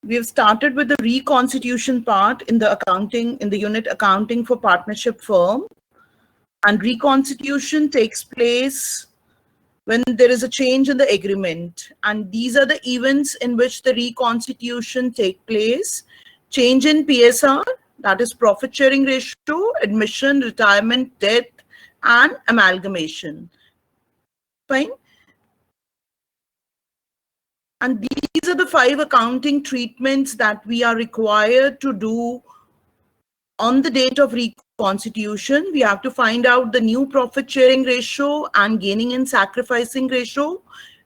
We have started with the reconstitution part in the unit accounting for partnership firm. And reconstitution takes place when there is a change in the agreement. And these are the events in which the reconstitution take place. Change in PSR, that is profit sharing ratio, admission, retirement, death, and amalgamation. Fine. And these are the 5 accounting treatments that we are required to do on the date of reconstitution. We have to find out the new profit sharing ratio and gaining and sacrificing ratio.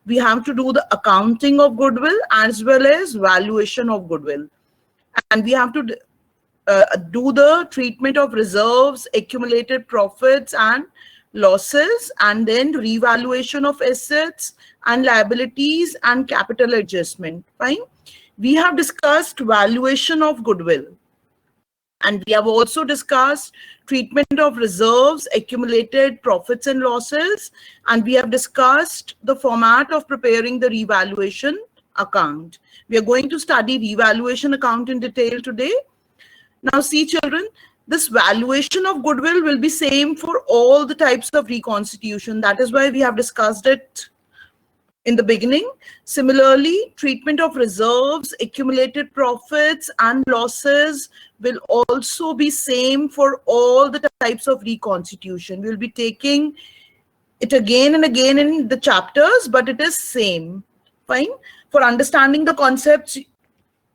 We have to do the accounting of goodwill as well as valuation of goodwill. And we have to do the treatment of reserves, accumulated profits and losses, and then revaluation of assets and liabilities and capital adjustment. Fine. We have discussed valuation of goodwill. And we have also discussed treatment of reserves, accumulated profits and losses. And we have discussed the format of preparing the revaluation account. We are going to study revaluation account in detail today. Now see children, this valuation of goodwill will be same for all the types of reconstitution. That is why we have discussed it in the beginning. Similarly, treatment of reserves, accumulated profits and losses will also be same for all the types of reconstitution. We'll be taking it again and again in the chapters, but it is same. Fine. For understanding the concepts,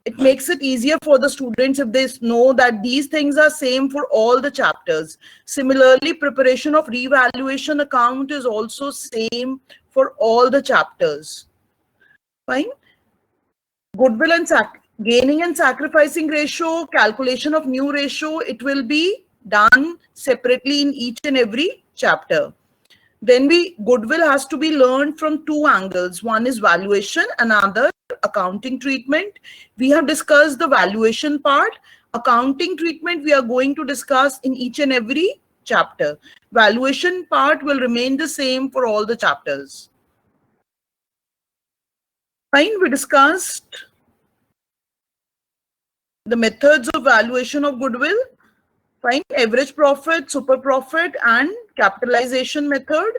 it makes it easier for the students if they know that these things are same for all the chapters. Similarly, preparation of revaluation account is also same for all the chapters. Fine. Goodwill and gaining and sacrificing ratio, calculation of new ratio, it will be done separately in each and every chapter. Then goodwill has to be learned from 2 angles. One is valuation, another accounting treatment. We have discussed the valuation part. Accounting treatment we are going to discuss in each and every chapter. Valuation part will remain the same for all the chapters. Fine, we discussed the methods of valuation of goodwill. Fine, average profit, super profit and capitalization method.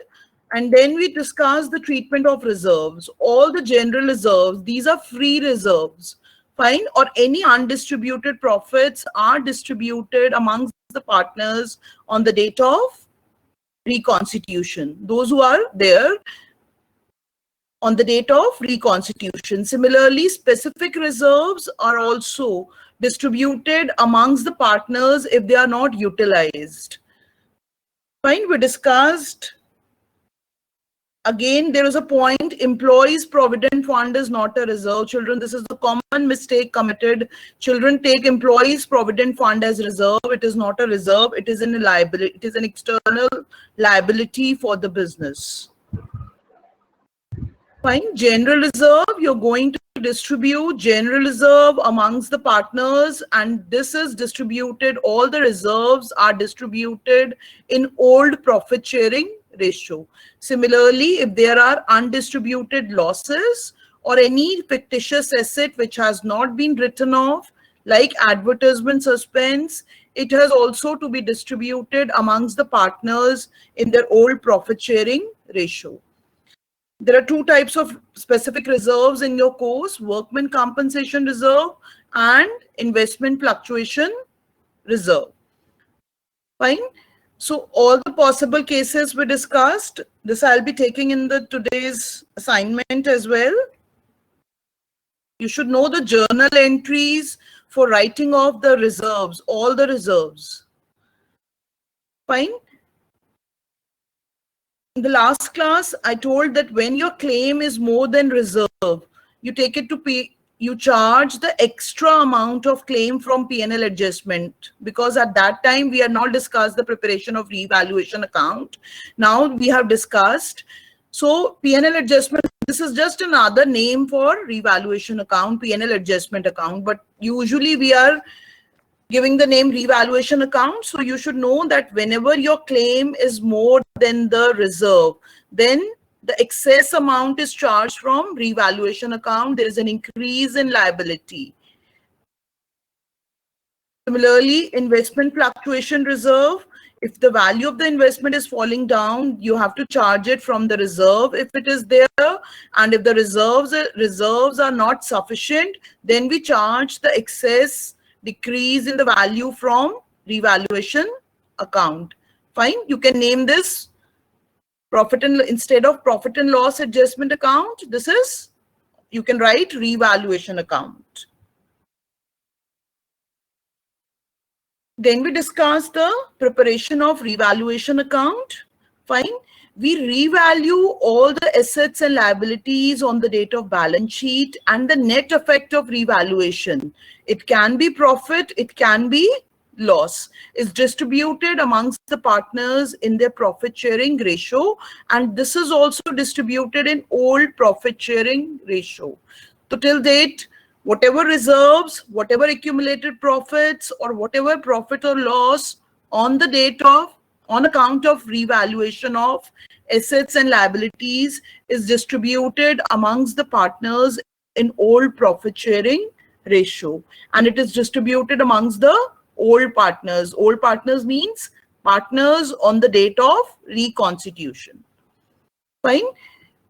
And then we discuss the treatment of reserves. All the general reserves, these are free reserves. Fine, or any undistributed profits are distributed amongst the partners on the date of reconstitution. Those who are there on the date of reconstitution. Similarly, specific reserves are also distributed amongst the partners if they are not utilized. Fine, we discussed. Again, there is a point, employees provident fund is not a reserve. Children, this is the common mistake committed. Children take employees provident fund as reserve. It is not a reserve. It is an liability. It is an external liability for the business. Fine. General reserve, you're going to distribute general reserve amongst the partners, and this is distributed. All the reserves are distributed in old profit sharing ratio. Similarly, if there are undistributed losses or any fictitious asset which has not been written off, like advertisement suspense, it has also to be distributed amongst the partners in their old profit sharing ratio. There are 2 types of specific reserves in your course, workman compensation reserve and investment fluctuation reserve. Fine. So all the possible cases we discussed, this I'll be taking in today's assignment as well. You should know the journal entries for writing off the reserves, all the reserves. Fine. In the last class, I told that when your claim is more than reserve, you take it to pay. You charge the extra amount of claim from P&L adjustment, because at that time we had not discussed the preparation of revaluation account. Now we have discussed. So P&L adjustment, this is just another name for revaluation account, P&L adjustment account, but usually we are giving the name revaluation account. So you should know that whenever your claim is more than the reserve, then the excess amount is charged from revaluation account. There is an increase in liability. Similarly, investment fluctuation reserve. If the value of the investment is falling down, you have to charge it from the reserve if it is there. And if the reserves are not sufficient, then we charge the excess decrease in the value from revaluation account. Fine. You can name this instead of profit and loss adjustment account, this is, you can write revaluation account. Then we discuss the preparation of revaluation account. Fine. We revalue all the assets and liabilities on the date of balance sheet and the net effect of revaluation. It can be profit, it can be loss, is distributed amongst the partners in their profit sharing ratio, and this is also distributed in old profit sharing ratio. So till date, whatever reserves, whatever accumulated profits, or whatever profit or loss on the date of, on account of revaluation of assets and liabilities is distributed amongst the partners in old profit sharing ratio, and it is distributed amongst the old partners. Old partners means partners on the date of reconstitution. Fine.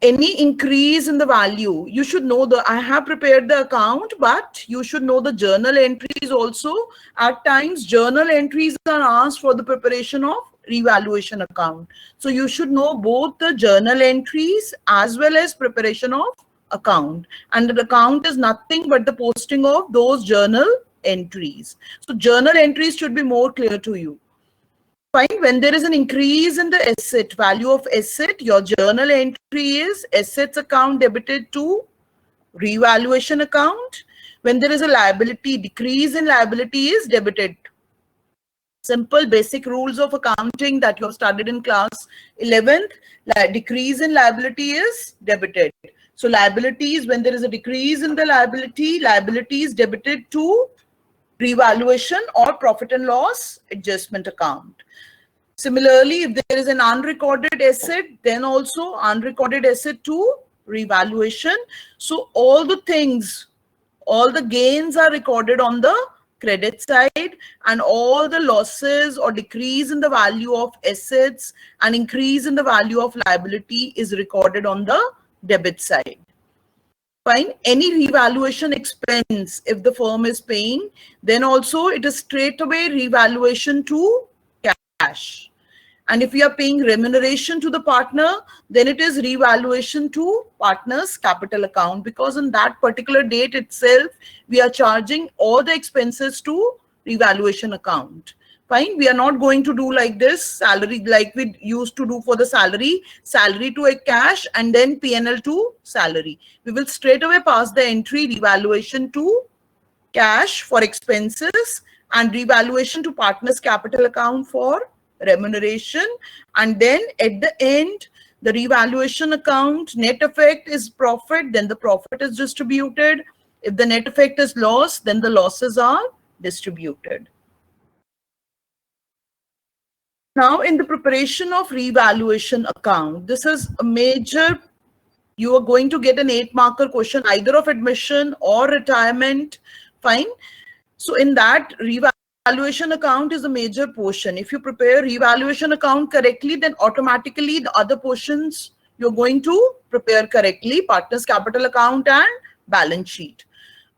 Any increase in the value, you should know I have prepared the account, but you should know the journal entries also. At times, journal entries are asked for the preparation of revaluation account. So you should know both the journal entries as well as preparation of account. And the account is nothing but the posting of those journal entries. So journal entries should be more clear to you. Fine. When there is an increase in the asset, value of asset, your journal entry is assets account debited to revaluation account. When there is a liability, decrease in liability is debited. Simple basic rules of accounting that you have studied in class 11th. Decrease in liability is debited. So liabilities, when there is a decrease in the liability is debited to revaluation or profit and loss adjustment account. Similarly, if there is an unrecorded asset, then also unrecorded asset to revaluation. So all the things, all the gains are recorded on the credit side, and all the losses or decrease in the value of assets and increase in the value of liability is recorded on the debit side. Fine. Any revaluation expense, if the firm is paying, then also it is straight away revaluation to cash. And if we are paying remuneration to the partner, then it is revaluation to partner's capital account, because on that particular date itself, we are charging all the expenses to revaluation account. Fine. We are not going to do like this salary, like we used to do for the salary to a cash and then P&L to salary. We will straight away pass the entry revaluation to cash for expenses and revaluation to partner's capital account for remuneration. And then at the end, the revaluation account net effect is profit, then the profit is distributed. If the net effect is loss, then the losses are distributed. Now, in the preparation of revaluation account, this is a major, you are going to get an 8-marker question either of admission or retirement. Fine. So in that, revaluation account is a major portion. If you prepare revaluation account correctly, then automatically the other portions you're going to prepare correctly: partner's capital account and balance sheet.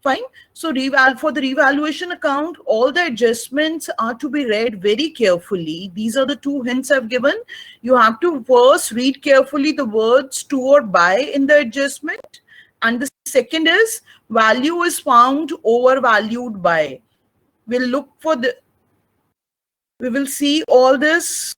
Fine. So for the revaluation account, all the adjustments are to be read very carefully. These are the 2 hints I've given. You have to first read carefully the words to or by in the adjustment. And the second is value is found overvalued by. We'll look for we will see all this.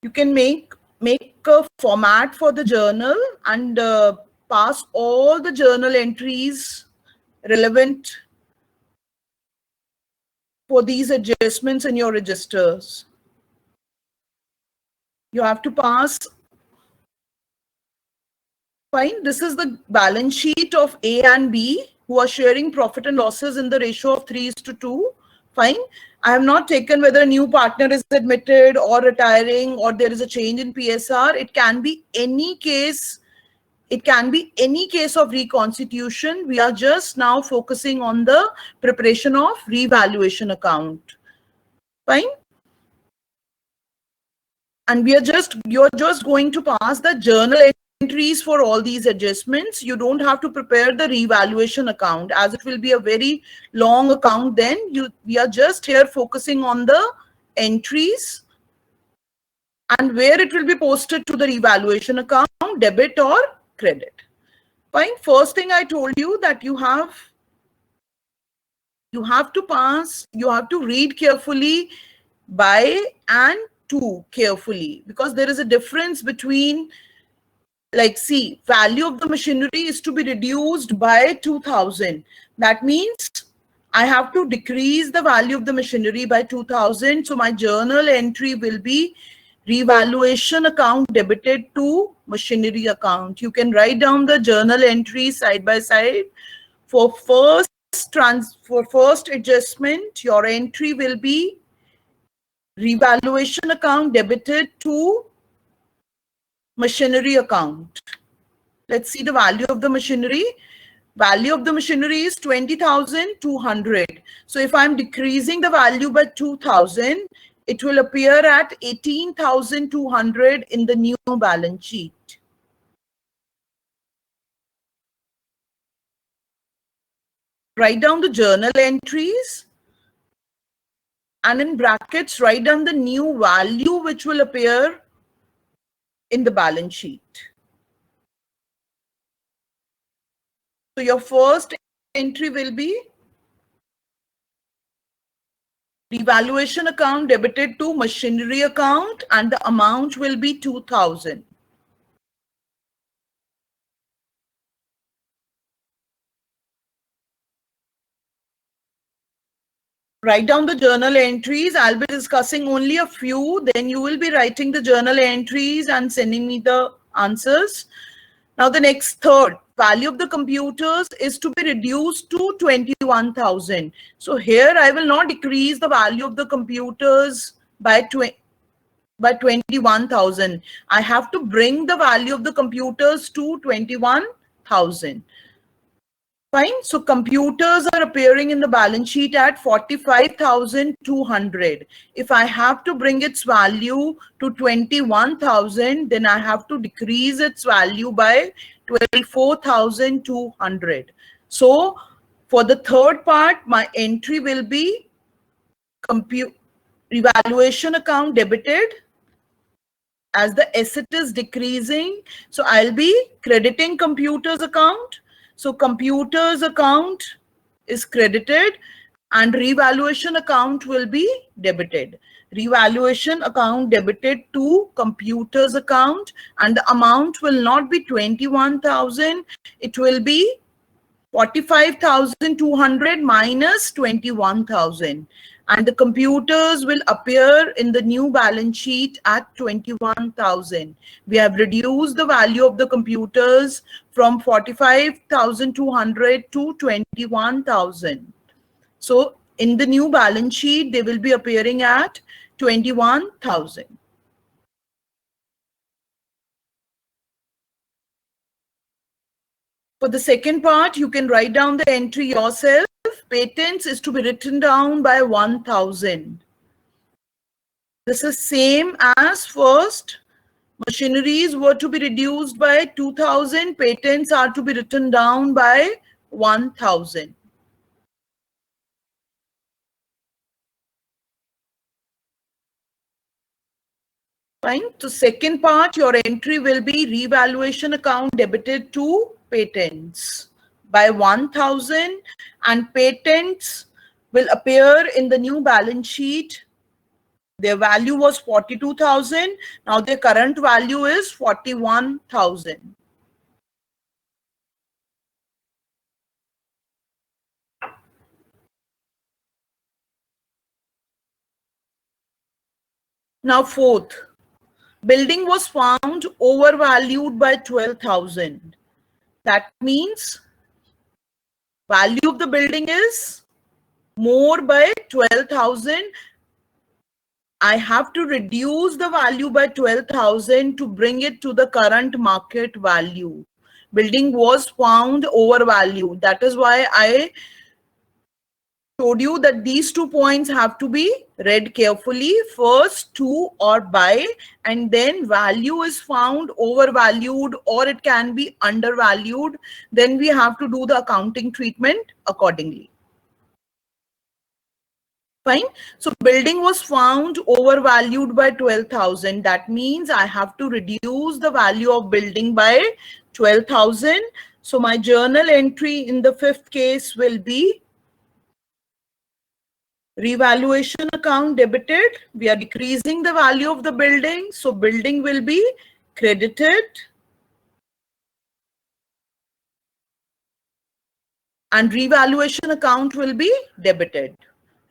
You can make a format for the journal and pass all the journal entries relevant for these adjustments in your registers. You have to pass. Fine. This is the balance sheet of A and B, who are sharing profit and losses in the ratio of 3:2. Fine. I have not taken whether a new partner is admitted or retiring or there is a change in PSR. It can be any case. It can be any case of reconstitution. We are just now focusing on the preparation of revaluation account. Fine. And you're just going to pass the journal entries for all these adjustments. You don't have to prepare the revaluation account, as it will be a very long account. Then we are just here focusing on the entries and where it will be posted to the revaluation account, debit or credit. Fine. First thing I told you that you have to read carefully by and to carefully, because there is a difference between, like, see, value of the machinery is to be reduced by 2,000. That means I have to decrease the value of the machinery by 2,000. So my journal entry will be revaluation account debited to machinery account. You can write down the journal entry side by side. For first adjustment, your entry will be revaluation account debited to machinery account. Let's see the value of the machinery. Value of the machinery is 20,200. So if I'm decreasing the value by 2,000, it will appear at 18,200 in the new balance sheet. Write down the journal entries and in brackets write down the new value which will appear in the balance sheet. So your first entry will be revaluation account debited to machinery account and the amount will be 2,000. Write down the journal entries. I'll be discussing only a few. Then you will be writing the journal entries and sending me the answers. Now the next third, value of the computers is to be reduced to 21,000. So here I will not decrease the value of the computers by 21,000. I have to bring the value of the computers to 21,000. Fine. So computers are appearing in the balance sheet at 45,200. If I have to bring its value to 21,000, then I have to decrease its value by 24,200. So for the third part, my entry will be revaluation account debited. As the asset is decreasing, so I'll be crediting computers account. So computers account is credited and revaluation account will be debited. Revaluation account debited to computers account and the amount will not be 21,000. It will be 45,200 minus 21,000. And the computers will appear in the new balance sheet at 21,000. We have reduced the value of the computers from 45,200 to 21,000. So in the new balance sheet, they will be appearing at 21,000. For the second part, you can write down the entry yourself. Patents is to be written down by 1,000. This is same as first. Machineries were to be reduced by 2,000. Patents are to be written down by 1,000. Fine. So second part, your entry will be revaluation account debited to patents by 1,000 and patents will appear in the new balance sheet. Their value was 42,000. Now their current value is 41,000. Now fourth, building was found overvalued by 12,000. That means value of the building is more by 12,000. I have to reduce the value by 12,000 to bring it to the current market value. Building was found overvalued. That is why I showed you that these 2 points have to be read carefully. First, to or by, and then value is found overvalued or it can be undervalued. Then we have to do the accounting treatment accordingly. Fine. So building was found overvalued by 12,000. That means I have to reduce the value of building by 12,000. So my journal entry in the fifth case will be revaluation account debited. We are decreasing the value of the building. So building will be credited. And revaluation account will be debited.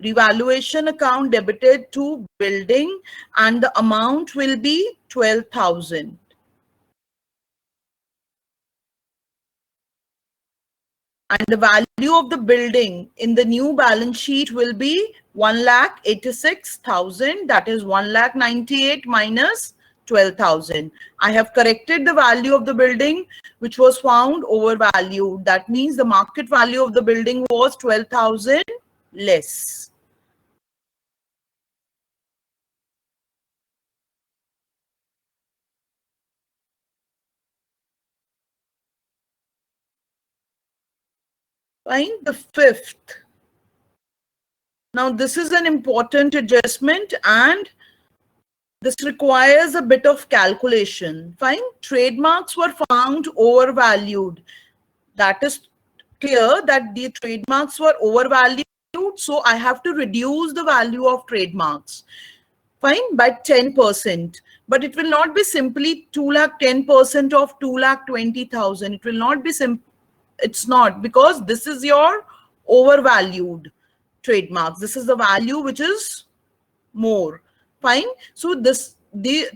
Revaluation account debited to building and the amount will be 12,000. And the value of the building in the new balance sheet will be 1,86,000. That is 1,98,000 minus 12,000. I have corrected the value of the building which was found overvalued. That means the market value of the building was 12,000 less. Fine. The fifth. Now this is an important adjustment and this requires a bit of calculation. Fine. Trademarks were found overvalued. That is clear that the trademarks were overvalued. So I have to reduce the value of trademarks. Fine, by 10%. But it will not be simply 2,10% of 2,20,000. It will not be simple. It's not, because this is your overvalued trademarks. This is the value which is more. Fine. So the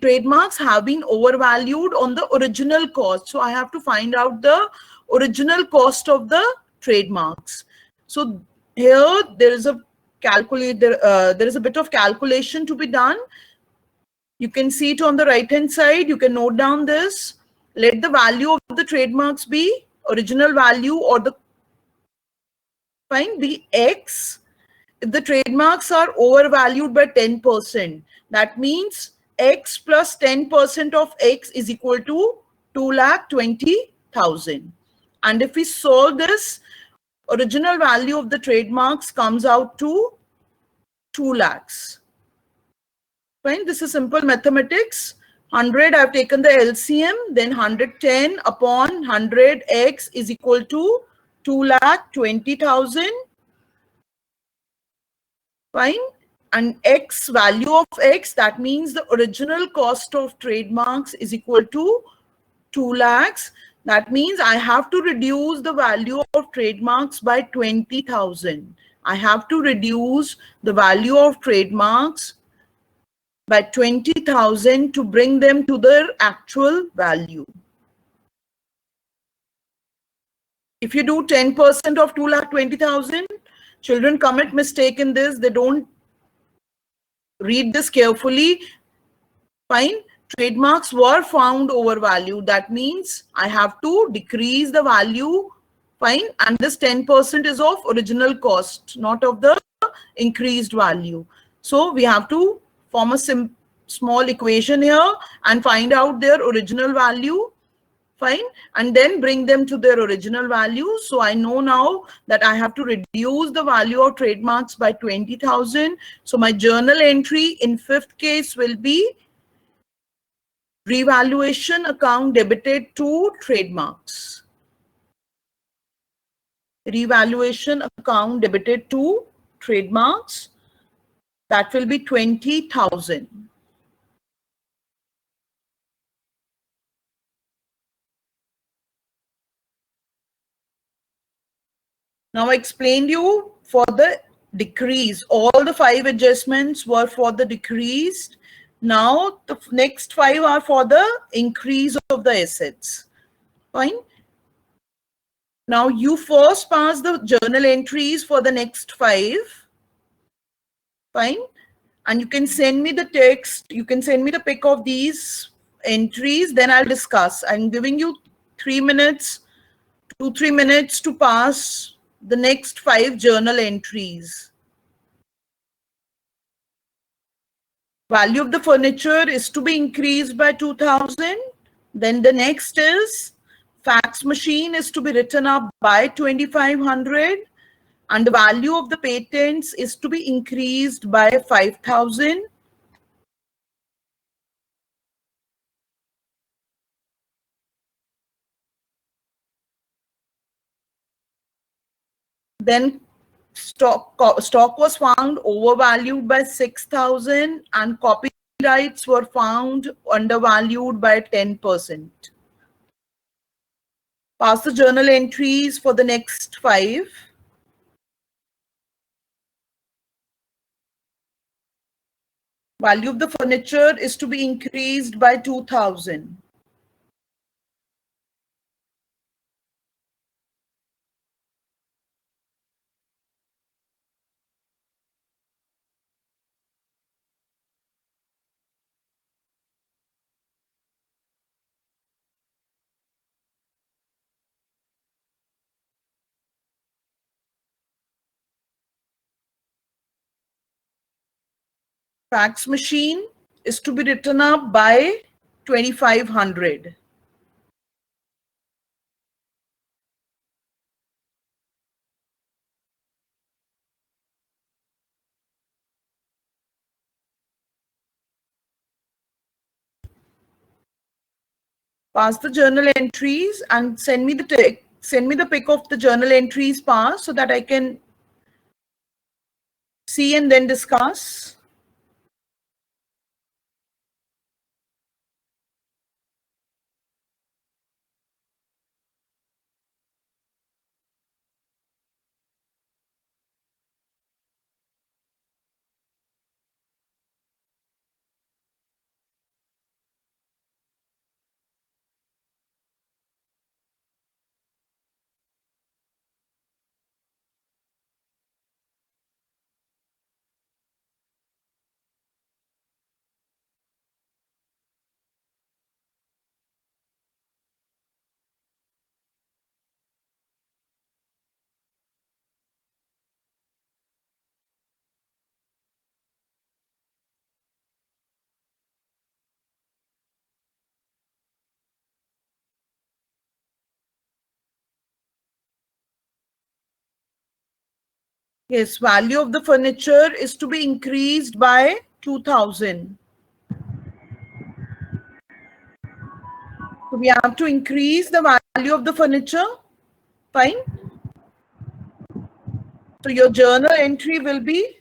trademarks have been overvalued on the original cost. So I have to find out the original cost of the trademarks. So here there is a there is a bit of calculation to be done. You can see it on the right hand side. You can note down this. Let the value of the trademarks be original value or the fine be X. If the trademarks are overvalued by 10%, that means X plus 10% of X is equal to 2,20,000. And if we solve this, original value of the trademarks comes out to 2 lakhs. Fine, this is simple mathematics. 100, I've taken the LCM, then 110 upon 100x is equal to 2,20,000. Fine. And X, value of X, that means the original cost of trademarks is equal to 2 lakhs. That means I have to reduce the value of trademarks by 20,000. I have to reduce the value of trademarks by 20,000 to bring them to their actual value. If you do 10% of 2,20,000, children commit mistake in this. They don't read this carefully. Fine. Trademarks were found overvalued. That means I have to decrease the value. Fine. And this 10% is of original cost, not of the increased value. So we have to form a small equation here and find out their original value. Fine. And then bring them to their original value. So I know now that I have to reduce the value of trademarks by 20,000. So my journal entry in fifth case will be revaluation account debited to trademarks. Revaluation account debited to trademarks. That will be 20,000. Now I explained you for the decrease. All the 5 adjustments were for the decreased. Now the next 5 are for the increase of the assets. Fine. Now you first pass the journal entries for the next 5. Fine. And you can send me the text. You can send me the pic of these entries. Then I'll discuss. I'm giving you 3 minutes, 2-3 minutes to pass the next 5 journal entries. Value of the furniture is to be increased by 2,000. Then the next is fax machine is to be written up by 2,500. And the value of the patents is to be increased by 5,000. Then stock was found overvalued by 6,000 and copyrights were found undervalued by 10%. Pass the journal entries for the next 5. Value of the furniture is to be increased by 2,000. Fax machine is to be written up by 2,500. Pass the journal entries and send me the pic of the journal entries passed so that I can see and then discuss. Yes, value of the furniture is to be increased by 2,000. So we have to increase the value of the furniture. Fine. So your journal entry will be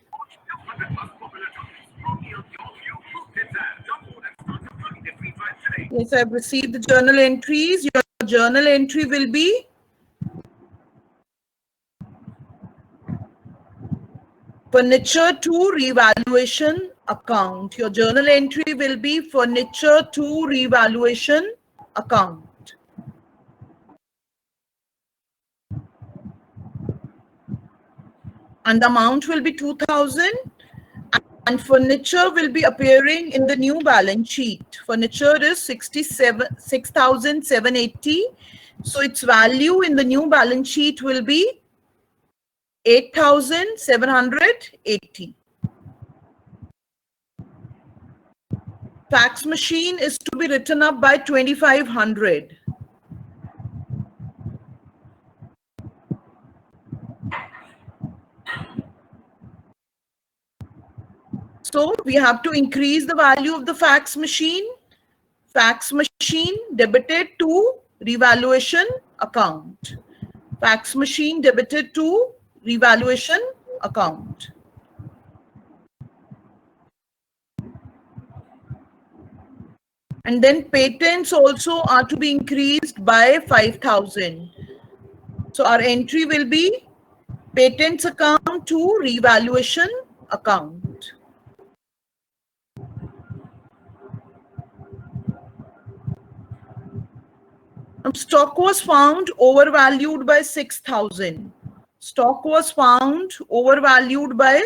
yes, I've received the journal entries. Your journal entry will be furniture to revaluation account. Your journal entry will be furniture to revaluation account. And the amount will be 2,000 and furniture will be appearing in the new balance sheet. Furniture is 6,780. So its value in the new balance sheet will be 8,780. Fax machine is to be written up by 2,500. So we have to increase the value of the fax machine. Fax machine debited to revaluation account. Fax machine debited to revaluation account. And then patents also are to be increased by 5,000. So our entry will be patents account to revaluation account. Stock was found overvalued by 6,000. Stock was found overvalued by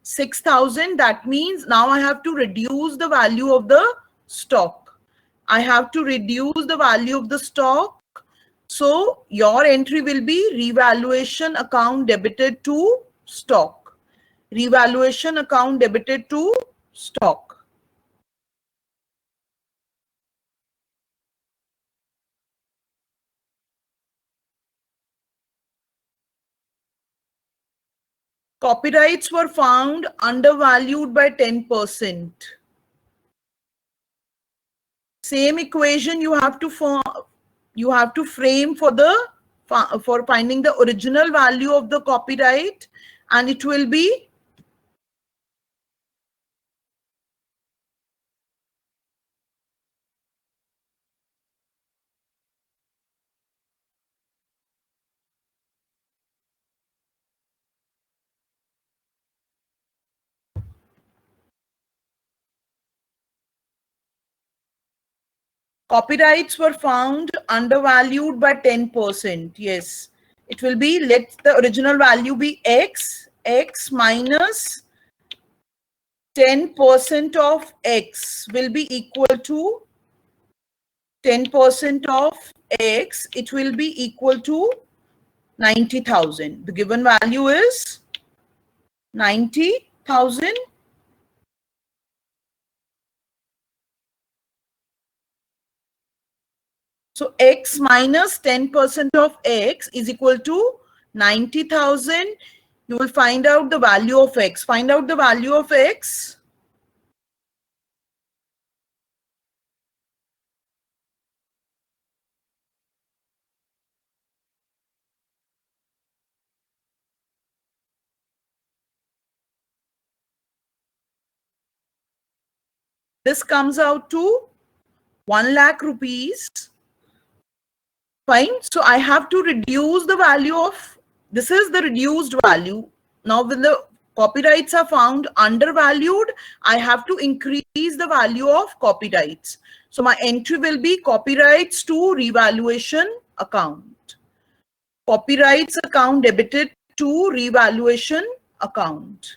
6,000. That means now I have to reduce the value of the stock. I have to reduce the value of the stock. So your entry will be revaluation account debited to stock. Revaluation account debited to stock. Copyrights were found undervalued by 10%. Same equation you have to frame for finding the original value of the copyright, and it will be copyrights were found undervalued by 10%. Yes, it will be, let the original value be x minus 10% of x will be equal to 10% of x. It will be equal to 90,000. The given value is 90,000. So x minus 10% of x is equal to 90,000. You will find out the value of x. Find out the value of x. This comes out to 1 lakh rupees. Fine. So I have to reduce the value of, this is the reduced value. Now when the copyrights are found undervalued, I have to increase the value of copyrights. So my entry will be copyrights to revaluation account. Copyrights account debited to revaluation account.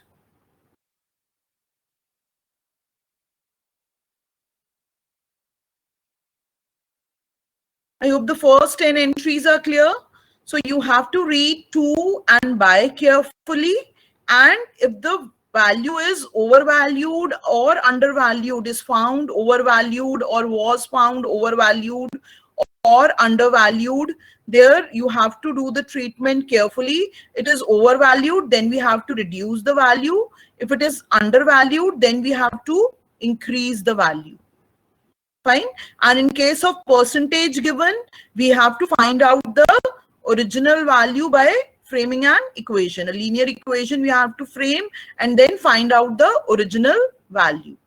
I hope the first 10 entries are clear. So you have to read to and by carefully, and if the value is overvalued or undervalued, is found overvalued or was found overvalued or undervalued, there you have to do the treatment carefully. It is overvalued, then we have to reduce the value. If it is undervalued, then we have to increase the value. Fine. And in case of percentage given, we have to find out the original value by framing an equation. A linear equation we have to frame and then find out the original value.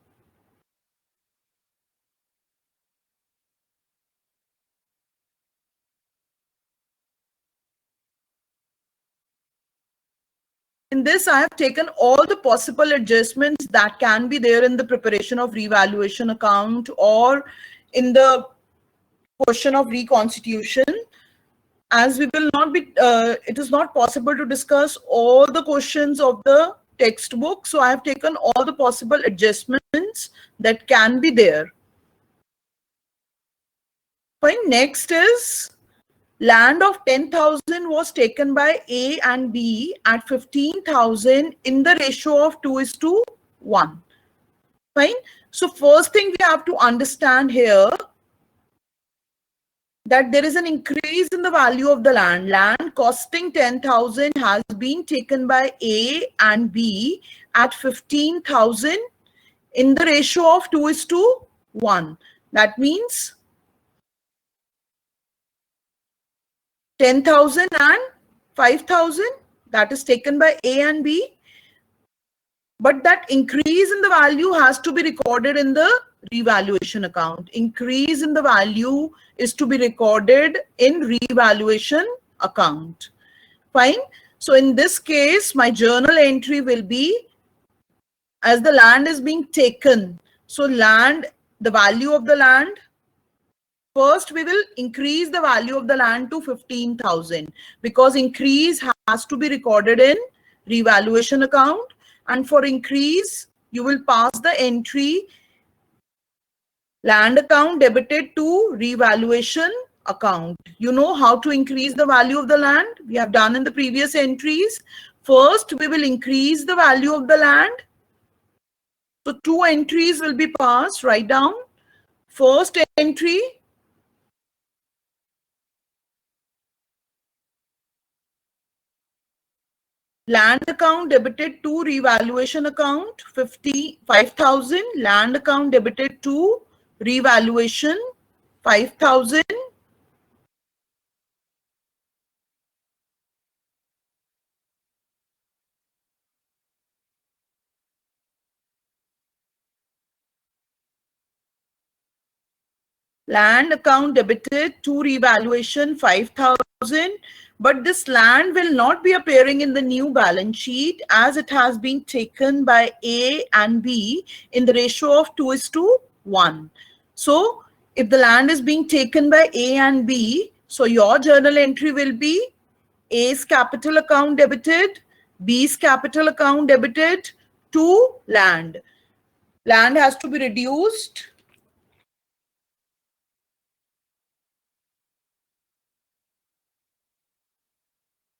In this, I have taken all the possible adjustments that can be there in the preparation of revaluation account or in the question of reconstitution. As we will not be, it is not possible to discuss all the questions of the textbook. So I have taken all the possible adjustments that can be there. Fine. Next is, land of 10,000 was taken by A and B at 15,000 in the ratio of 2:1. Fine. So first thing we have to understand here, that there is an increase in the value of the land. Land costing 10,000 has been taken by A and B at 15,000 in the ratio of 2:1. That means 10,000 and 5,000, that is taken by A and B. But that increase in the value has to be recorded in the revaluation account. Increase in the value is to be recorded in revaluation account. Fine. So in this case, my journal entry will be, as the land is being taken. So land, the value of the land, first we will increase the value of the land to 15,000 because increase has to be recorded in revaluation account. And for increase, you will pass the entry land account debited to revaluation account. You know how to increase the value of the land? We have done in the previous entries. First, we will increase the value of the land. So 2 entries will be passed. Write down. First entry, land account debited to revaluation account, 5,000. Land account debited to revaluation, 5,000. Land account debited to revaluation 5,000, but this land will not be appearing in the new balance sheet as it has been taken by A and B in the ratio of 2:1. So if the land is being taken by A and B, so your journal entry will be A's capital account debited, B's capital account debited to land. Land has to be reduced.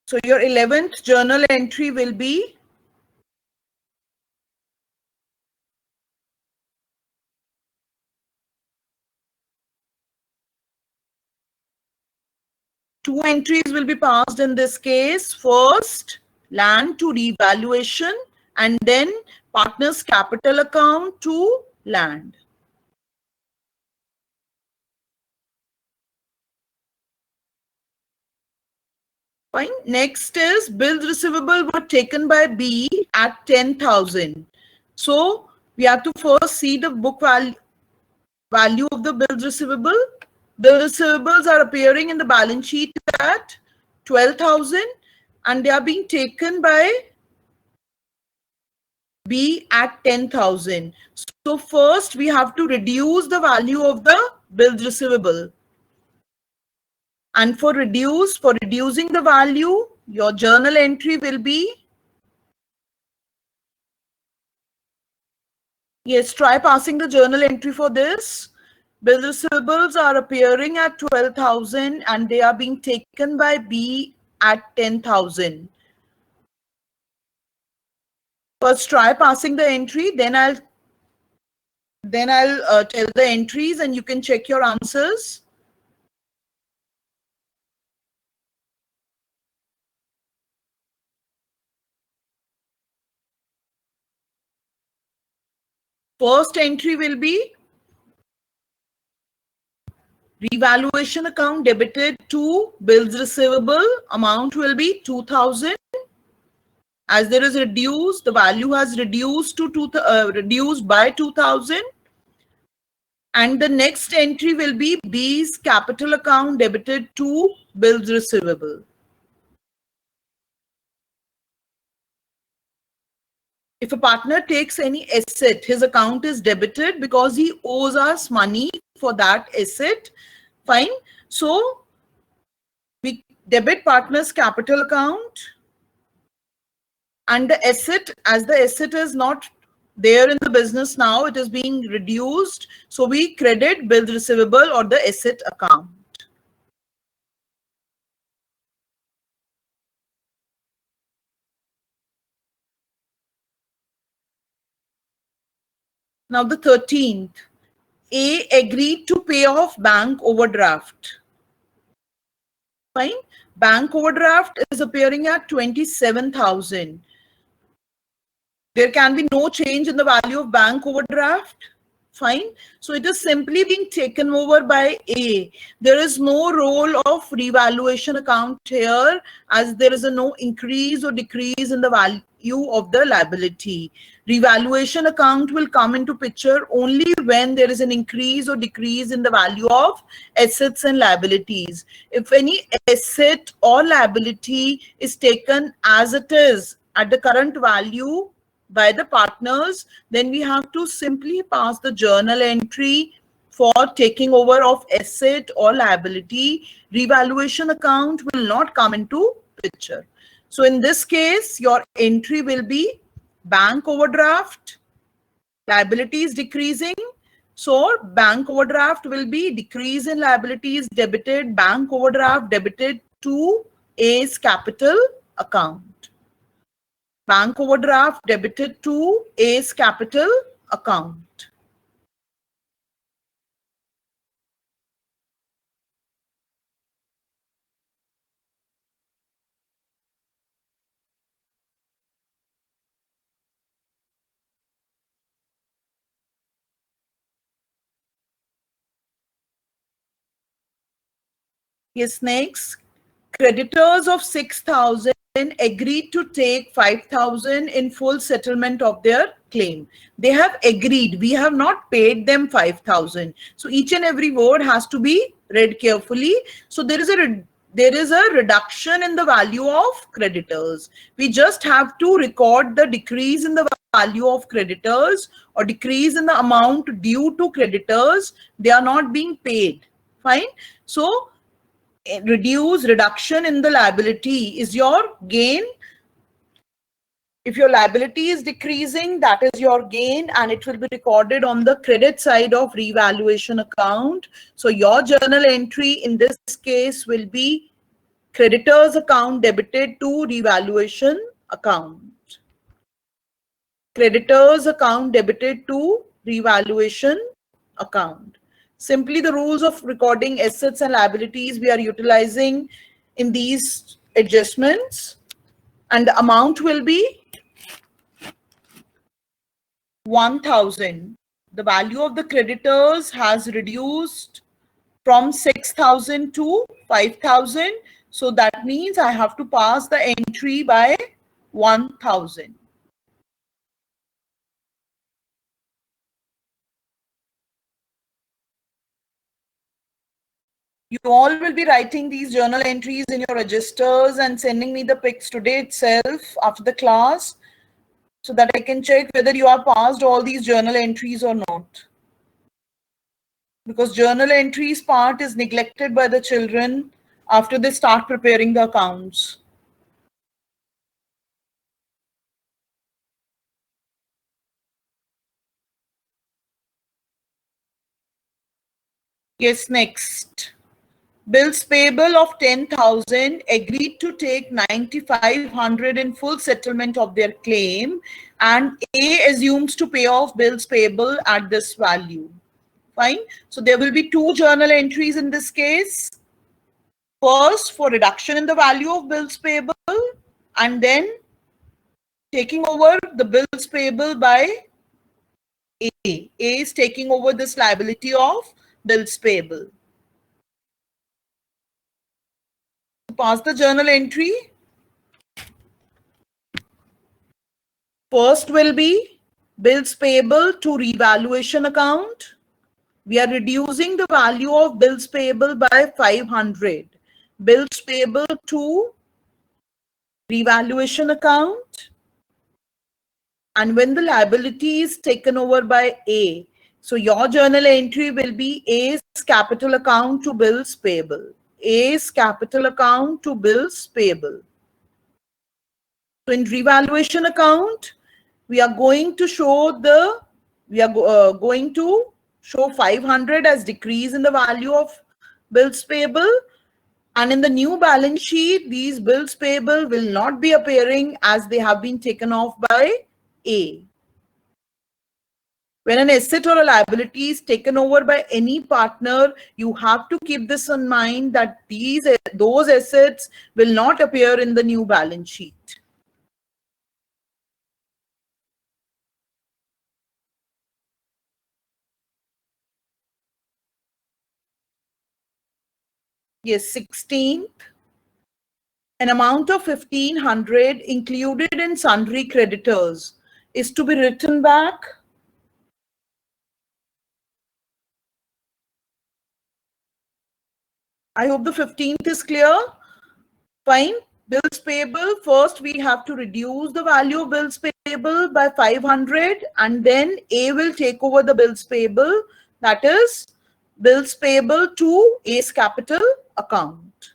So your 11th journal entry will be two entries will be passed in this case. First, land to revaluation, and then partner's capital account to land. Fine. Next is bills receivable were taken by B at 10,000. So we have to first see the book value of the bills receivable. Bill receivables are appearing in the balance sheet at 12,000 and they are being taken by B at 10,000. So first we have to reduce the value of the bills receivable. And for reducing the value, your journal entry will be, yes, try passing the journal entry for this. Bill receivables are appearing at 12,000 and they are being taken by B at 10,000. First try passing the entry, then I'll tell the entries and you can check your answers. First entry will be revaluation account debited to bills receivable. Amount will be 2,000. As there is reduced, the value has reduced to reduced by 2,000. And the next entry will be B's capital account debited to bills receivable. If a partner takes any asset, his account is debited because he owes us money for that asset. Fine. So we debit partner's capital account and the asset, as the asset is not there in the business now, it is being reduced. So we credit bills receivable or the asset account. Now the 13th, A agreed to pay off bank overdraft. Fine. Bank overdraft is appearing at 27,000. There can be no change in the value of bank overdraft. Fine. So it is simply being taken over by A. There is no role of revaluation account here as there is no increase or decrease in the value of the liability. Revaluation account will come into picture only when there is an increase or decrease in the value of assets and liabilities. If any asset or liability is taken as it is at the current value by the partners, then we have to simply pass the journal entry for taking over of asset or liability. Revaluation account will not come into picture. So in this case, your entry will be bank overdraft, liability is decreasing. So bank overdraft will be decrease in liabilities debited, bank overdraft debited to A's capital account. Bank overdraft debited to A's capital account. Yes, next. Creditors of 6,000 agreed to take 5,000 in full settlement of their claim. They have agreed. We have not paid them 5,000. So each and every word has to be read carefully. So there is a reduction in the value of creditors. We just have to record the decrease in the value of creditors or decrease in the amount due to creditors. They are not being paid. Fine. So reduction in the liability is your gain. If your liability is decreasing, that is your gain, and it will be recorded on the credit side of revaluation account. So your journal entry in this case will be creditors account debited to revaluation account. Creditors account debited to revaluation account. Simply the rules of recording assets and liabilities we are utilizing in these adjustments, and the amount will be 1,000. The value of the creditors has reduced from 6,000 to 5,000. So that means I have to pass the entry by 1,000. You all will be writing these journal entries in your registers and sending me the pics today itself after the class so that I can check whether you are passed all these journal entries or not. Because journal entries part is neglected by the children after they start preparing the accounts. Yes, next. Bills payable of 10,000 agreed to take 9,500 in full settlement of their claim, and A assumes to pay off bills payable at this value. Fine. So there will be two journal entries in this case. First, for reduction in the value of bills payable, and then taking over the bills payable by A. A is taking over this liability of bills payable. Pass the journal entry. First will be bills payable to revaluation account. We are reducing the value of bills payable by 500. Bills payable to revaluation account. And when the liability is taken over by A, so your journal entry will be A's capital account to bills payable. A's capital account to bills payable. So in revaluation account, we are going to show going to show 500 as decrease in the value of bills payable. And in the new balance sheet, these bills payable will not be appearing as they have been taken off by A. When an asset or a liability is taken over by any partner, you have to keep this in mind that those assets will not appear in the new balance sheet. Yes, 16th. An amount of 1,500 included in sundry creditors is to be written back. I hope the 15th is clear. Fine. Bills payable. First, we have to reduce the value of bills payable by 500, and then A will take over the bills payable. That is bills payable to A's capital account.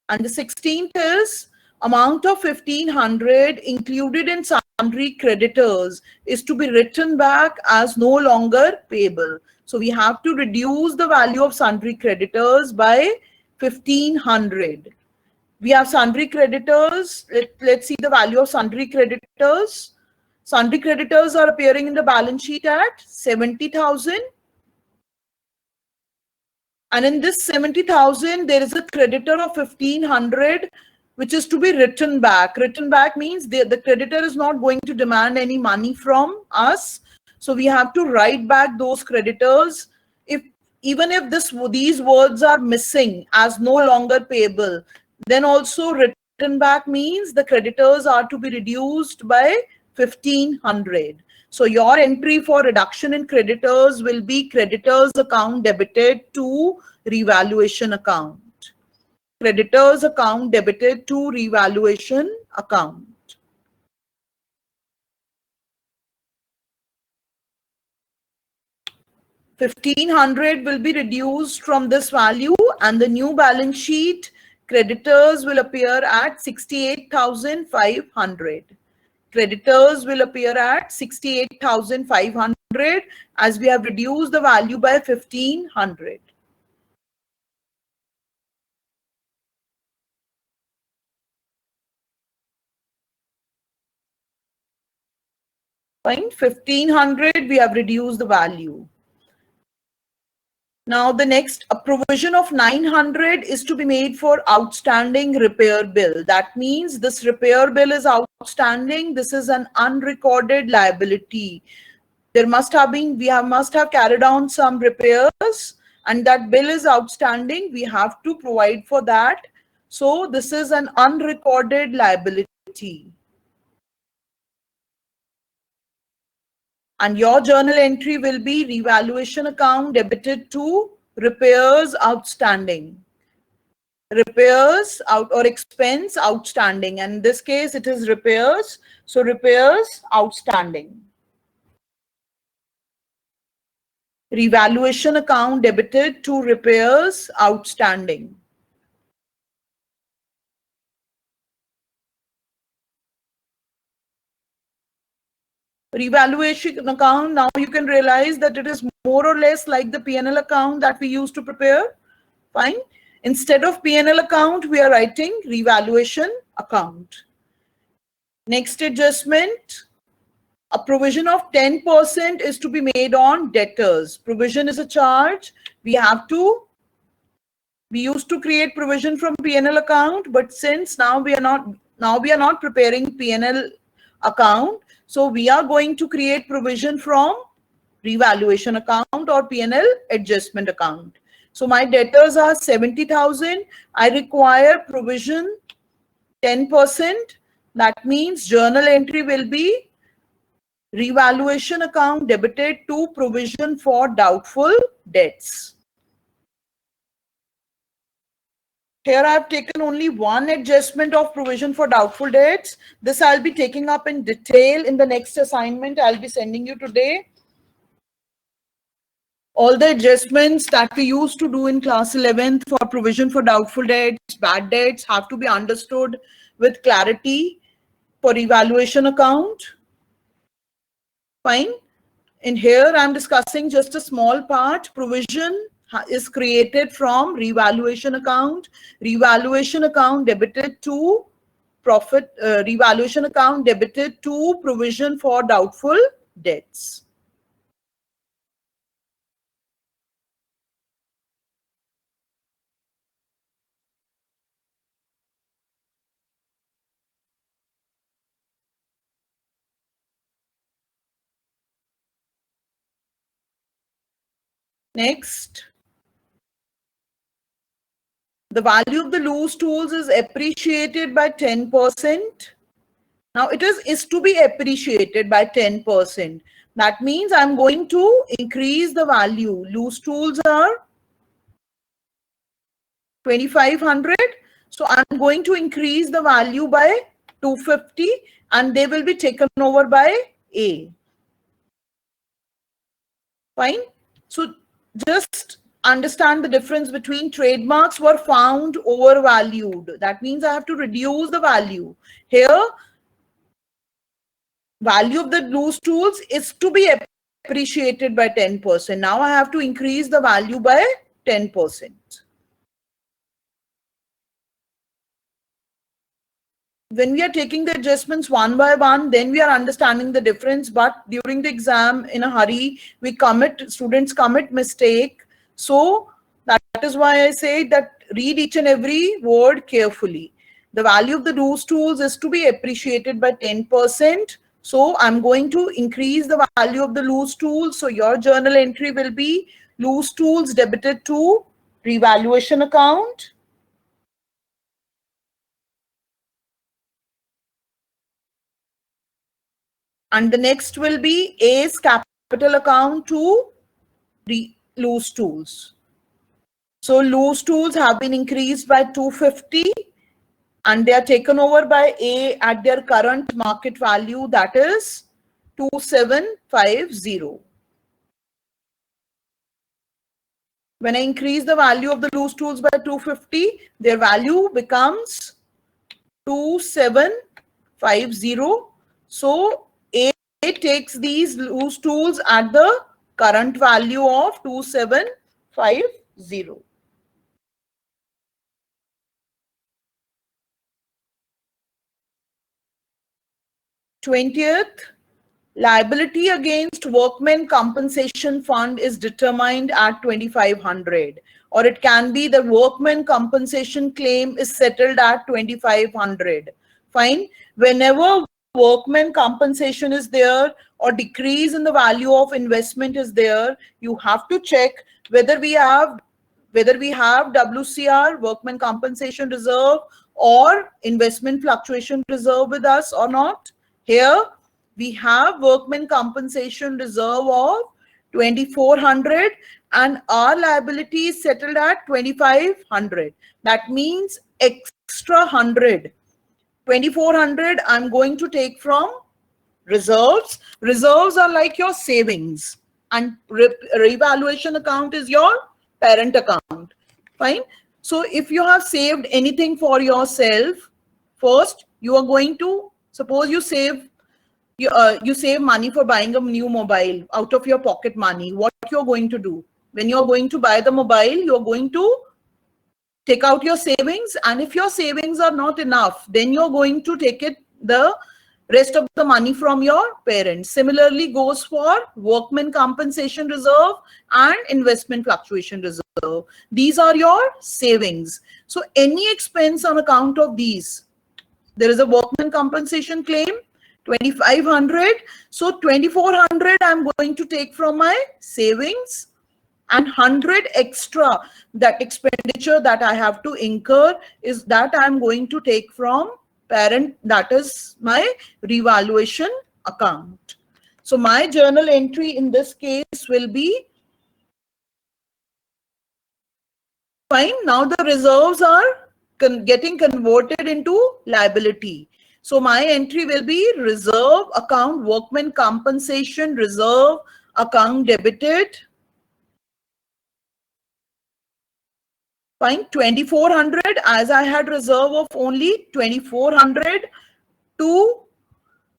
And the 16th is amount of 1500 included in sundry creditors is to be written back as no longer payable. So we have to reduce the value of sundry creditors by 1500. We have sundry creditors. Let's see the value of sundry creditors. Sundry creditors are appearing in the balance sheet at 70,000. And in this 70,000, there is a creditor of 1500, which is to be written back. Written back means the creditor is not going to demand any money from us. So we have to write back those creditors. Even if these words are missing as no longer payable, then also written back means the creditors are to be reduced by 1500. So your entry for reduction in creditors will be creditors account debited to revaluation account. Creditors account debited to revaluation account. $1,500 will be reduced from this value, and the new balance sheet creditors will appear at 68,500. Creditors will appear at 68,500 as we have reduced the value by 1,500. Fine, 1,500 we have reduced the value. Now the next, a provision of 900 is to be made for outstanding repair bill. That means this repair bill is outstanding. This is an unrecorded liability. We must have carried on some repairs and that bill is outstanding. We have to provide for that. So this is an unrecorded liability. And your journal entry will be revaluation account debited to repairs outstanding. Repairs out or expense outstanding. And in this case, it is repairs. So repairs outstanding. Revaluation account debited to repairs outstanding. Revaluation account, now you can realize that it is more or less like the P&L account that we used to prepare. Fine. Instead of P&L account, we are writing revaluation account. Next adjustment, a provision of 10% is to be made on debtors. Provision is a charge. We used to create provision from P&L account, but since now we are not preparing P&L account, so we are going to create provision from revaluation account or P&L adjustment account. So my debtors are 70,000. I require provision 10%. That means journal entry will be revaluation account debited to provision for doubtful debts. Here I have taken only one adjustment of provision for doubtful debts. This I'll be taking up in detail in the next assignment I'll be sending you today. All the adjustments that we used to do in class 11th for provision for doubtful debts, bad debts have to be understood with clarity for evaluation account. Fine. In here I'm discussing just a small part. Provision is created from revaluation account. Revaluation account debited to profit. Revaluation account debited to provision for doubtful debts. Next, the value of the loose tools is appreciated by 10%. Now it is to be appreciated by 10%. That means I'm going to increase the value. Loose tools are 2,500. So I'm going to increase the value by 250 and they will be taken over by A. Fine. So just understand the difference between trademarks were found overvalued. That means I have to reduce the value. Here, value of the loose tools is to be appreciated by 10%. Now I have to increase the value by 10%. When we are taking the adjustments one by one, then we are understanding the difference. But during the exam, in a hurry, students commit mistake. So that is why I say that read each and every word carefully. The value of the loose tools is to be appreciated by 10%. So I'm going to increase the value of the loose tools. So your journal entry will be loose tools debited to revaluation account. And the next will be A's capital account to loose tools. So loose tools have been increased by 250 and they are taken over by A at their current market value, that is 2750. When I increase the value of the loose tools by 250, their value becomes 2750. So A takes these loose tools at the current value of 2750. Twentieth, liability against workmen compensation fund is determined at 2500, or it can be the workmen compensation claim is settled at 2500. Fine. Whenever workmen compensation is there or decrease in the value of investment is there, you have to check whether we have WCR, workmen compensation reserve, or investment fluctuation reserve with us or not. Here we have workmen compensation reserve of 2400 and our liability is settled at 2500. That means extra 100. 2400 I'm going to take from reserves. Reserves are like your savings and revaluation account is your parent account. Fine. So if you have saved anything for yourself, first you are going to, suppose you save money for buying a new mobile out of your pocket money. What you're going to do when you're going to buy the mobile, you're going to take out your savings, and if your savings are not enough, then you're going to take the rest of the money from your parents. Similarly goes for workmen compensation reserve and investment fluctuation reserve. These are your savings. So any expense on account of these, there is a workman compensation claim 2500, so 2400 I'm going to take from my savings, and 100 extra, that expenditure that I have to incur is that I'm going to take from parent, that is my revaluation account. So my journal entry in this case will be fine. Now the reserves are getting converted into liability. So my entry will be reserve account workmen compensation reserve account debited. Fine, 2400 as I had reserve of only 2400 to,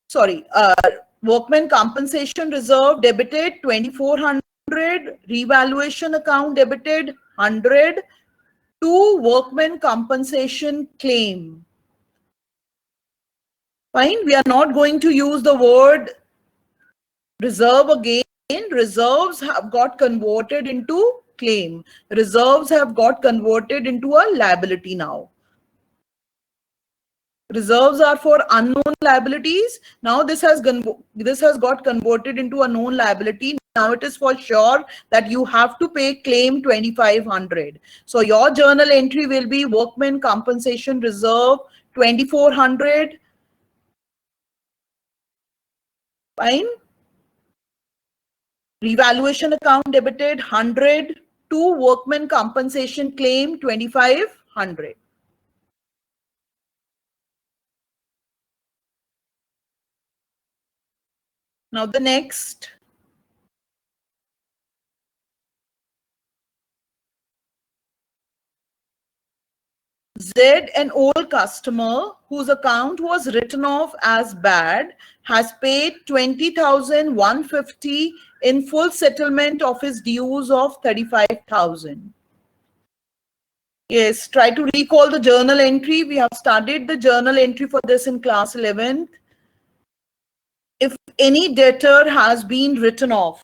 sorry, workmen compensation reserve debited 2400, revaluation account debited 100 to workmen compensation claim. Fine, we are not going to use the word reserve again. Reserves have got converted into claim. Reserves have got converted into a liability now. Reserves are for unknown liabilities. Now this has got converted into a known liability. Now it is for sure that you have to pay claim 2500. So your journal entry will be workmen compensation reserve 2400. Fine. Revaluation account debited 100 to workmen compensation claim 2500. Now the next Z, an old customer whose account was written off as bad, has paid 20,150 in full settlement of his dues of 35,000. Yes, try to recall the journal entry. We have studied the journal entry for this in class 11th. If any debtor has been written off,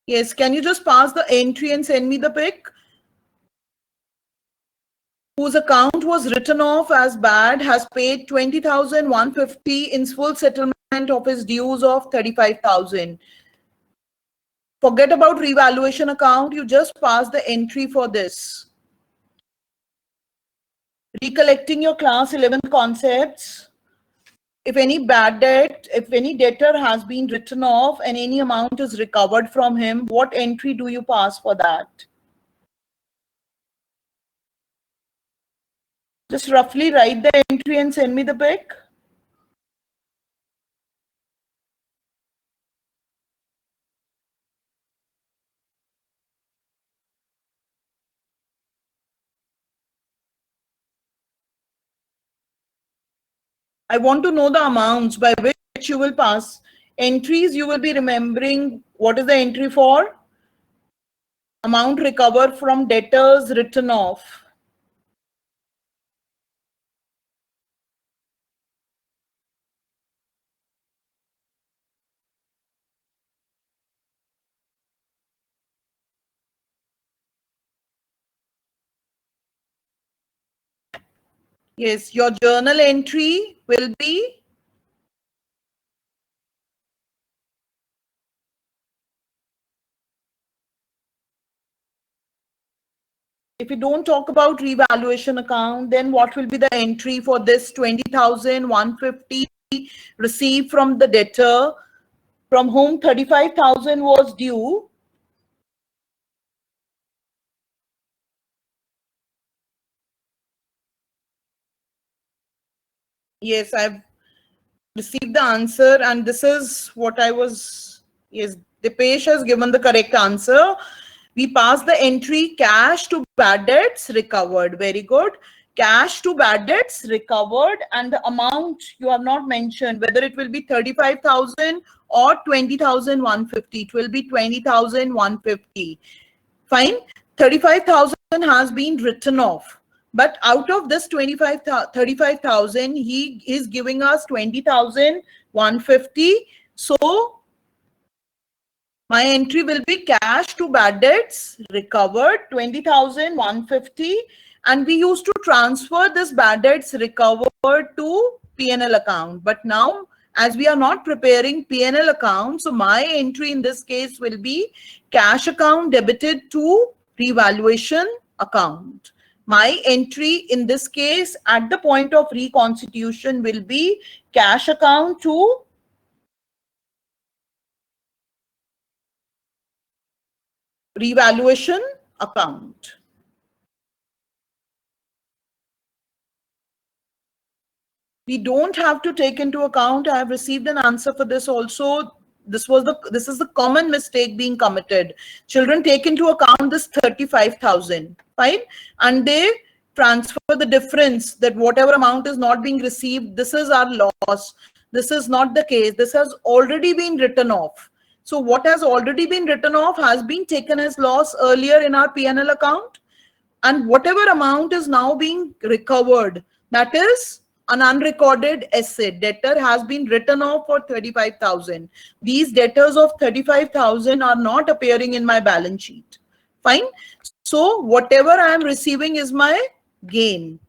yes, can you just pass the entry and send me the pic? Whose account was written off as bad has paid 20,150 in full settlement of his dues of 35,000. Forget about revaluation account. You just pass the entry for this. Recollecting your class 11 concepts. If any bad debt, if any debtor has been written off and any amount is recovered from him, what entry do you pass for that? Just roughly write the entry and send me the pic. I want to know the amounts by which you will pass. Entries, you will be remembering what is the entry for? Amount recovered from debtors written off. Yes, your journal entry will be if you don't talk about revaluation account, then what will be the entry for this 20,150 received from the debtor from whom 35,000 was due? Yes, I've received the answer and this is what I was, yes, Dipesh has given the correct answer. We pass the entry cash to bad debts recovered. Very good. Cash to bad debts recovered, and the amount you have not mentioned, whether it will be 35,000 or 20,150. It will be 20,150. Fine. 35,000 has been written off. But out of this 35,000, he is giving us 20,150. So my entry will be cash to bad debts recovered 20,150, and we used to transfer this bad debts recovered to P&L account. But now, as we are not preparing P&L account, so my entry in this case will be cash account debited to revaluation account. My entry in this case at the point of reconstitution will be cash account to revaluation account. We don't have to take into account, I have received an answer for this also. This is the common mistake being committed. Children take into account this 35,000, fine, and they transfer the difference, that whatever amount is not being received, this is our loss. This is not the case. This has already been written off. So what has already been written off has been taken as loss earlier in our P&L account, and whatever amount is now being recovered, that is an unrecorded asset. Debtor has been written off for 35,000. These debtors of 35,000 are not appearing in my balance sheet. Fine. So whatever I am receiving is my gain.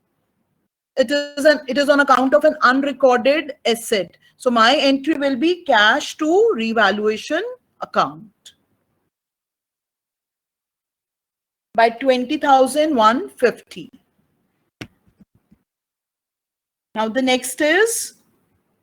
It is on account of an unrecorded asset. So my entry will be cash to revaluation account by 20,150. Now the next is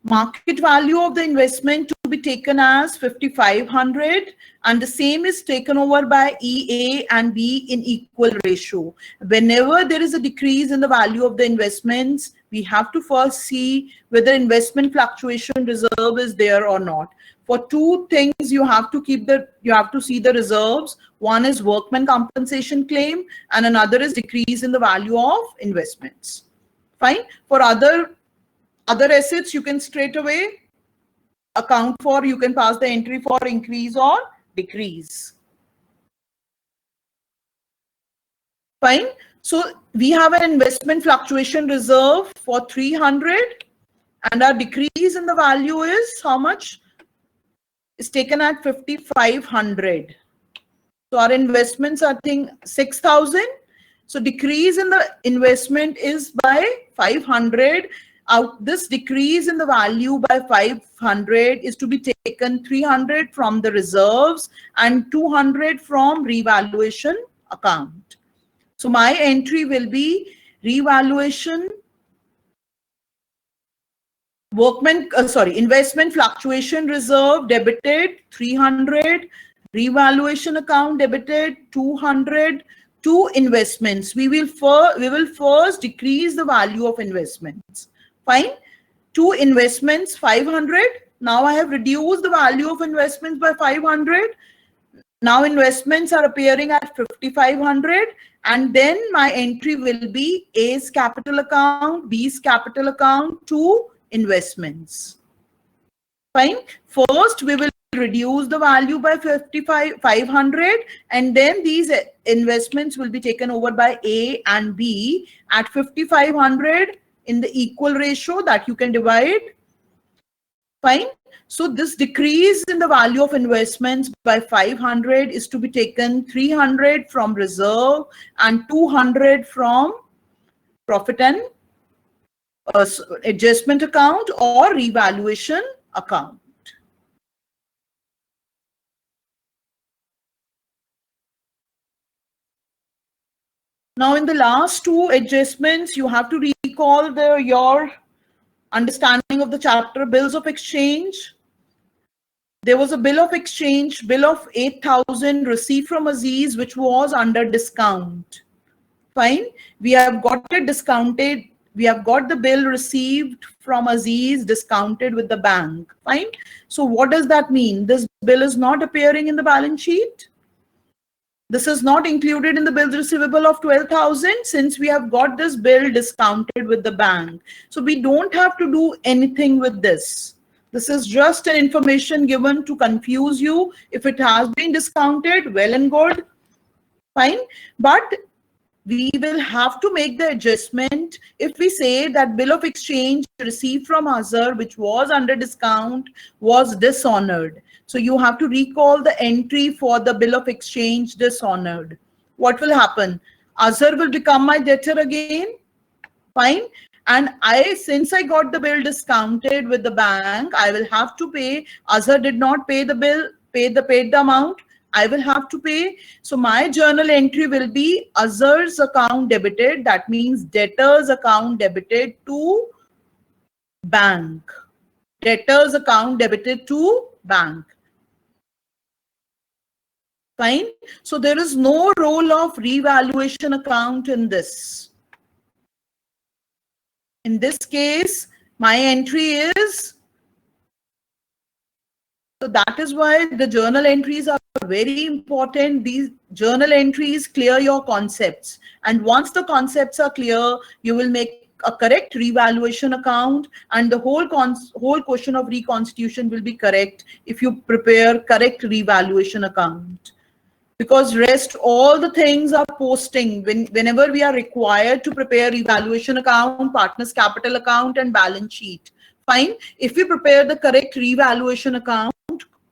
market value of the investment to be taken as 5,500, and the same is taken over by EA and B in equal ratio. Whenever there is a decrease in the value of the investments, we have to first see whether investment fluctuation reserve is there or not. For two things, you have to see the reserves. One is workman compensation claim, and another is decrease in the value of investments. Fine. For other assets, you can straight away account for, you can pass the entry for increase or decrease. Fine. So we have an investment fluctuation reserve for 300, and our decrease in the value is how much? Is taken at 5,500. So our investments are, I think, 6,000. So decrease in the investment is by 500. This decrease in the value by 500 is to be taken 300 from the reserves and 200 from revaluation account. So my entry will be revaluation investment fluctuation reserve debited 300, revaluation account debited 200 to investments. We will first decrease the value of investments. Fine. To investments 500. Now I have reduced the value of investments by 500. Now investments are appearing at 5,500, and then my entry will be A's capital account, B's capital account to investments. Fine. First, we will reduce the value by 5,500, and then these investments will be taken over by A and B at 5,500 in the equal ratio that you can divide. Fine. So this decrease in the value of investments by 500 is to be taken 300 from reserve and 200 from profit and adjustment account or revaluation account. Now in the last two adjustments, you have to recall your understanding of the chapter bills of exchange. There was a bill of exchange, bill of 8,000 received from Aziz, which was under discount. Fine. We have got it discounted. We have got the bill received from Aziz discounted with the bank. Fine. So what does that mean? This bill is not appearing in the balance sheet. This is not included in the bills receivable of 12,000 since we have got this bill discounted with the bank. So we don't have to do anything with this. This is just an information given to confuse you. If it has been discounted, well and good. Fine. But we will have to make the adjustment if we say that bill of exchange received from Azhar, which was under discount, was dishonored. So you have to recall the entry for the bill of exchange dishonored. What will happen? Azhar will become my debtor again. Fine. And since I got the bill discounted with the bank, I will have to pay. Azhar did not pay the bill, paid the amount. I will have to pay. So my journal entry will be Azhar's account debited. That means debtor's account debited to bank. Debtor's account debited to bank. Fine. So there is no role of revaluation account in this. In this case, my entry is, so that is why the journal entries are very important. These journal entries clear your concepts. And once the concepts are clear, you will make a correct revaluation account, and the whole question of reconstitution will be correct if you prepare correct revaluation account. Because rest all the things are posting whenever we are required to prepare revaluation account, partners capital account and balance sheet. Fine. If we prepare the correct revaluation account,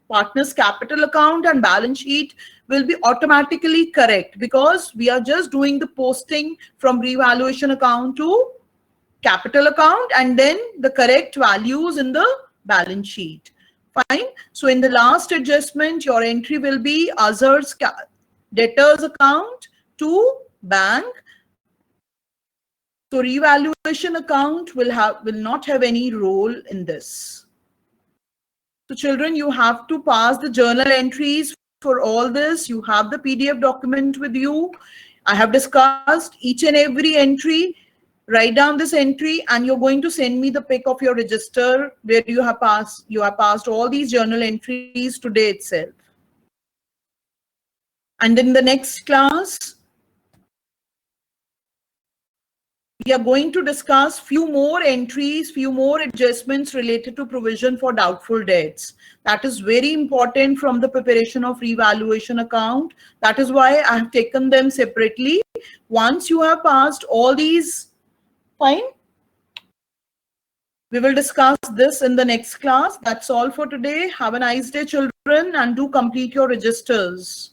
partners capital account and balance sheet will be automatically correct because we are just doing the posting from revaluation account to capital account and then the correct values in the balance sheet. Fine. So in the last adjustment, your entry will be Azhar's debtor's account to bank. So revaluation account will not have any role in this. So children, you have to pass the journal entries for all this. You have the PDF document with you. I have discussed each and every entry. Write down this entry and you're going to send me the pic of your register where you have passed all these journal entries today itself. And in the next class, we are going to discuss few more entries, few more adjustments related to provision for doubtful debts. That is very important from the preparation of revaluation account. That is why I have taken them separately. Once you have passed all these, fine. We will discuss this in the next class. That's all for today. Have a nice day, children, and do complete your registers.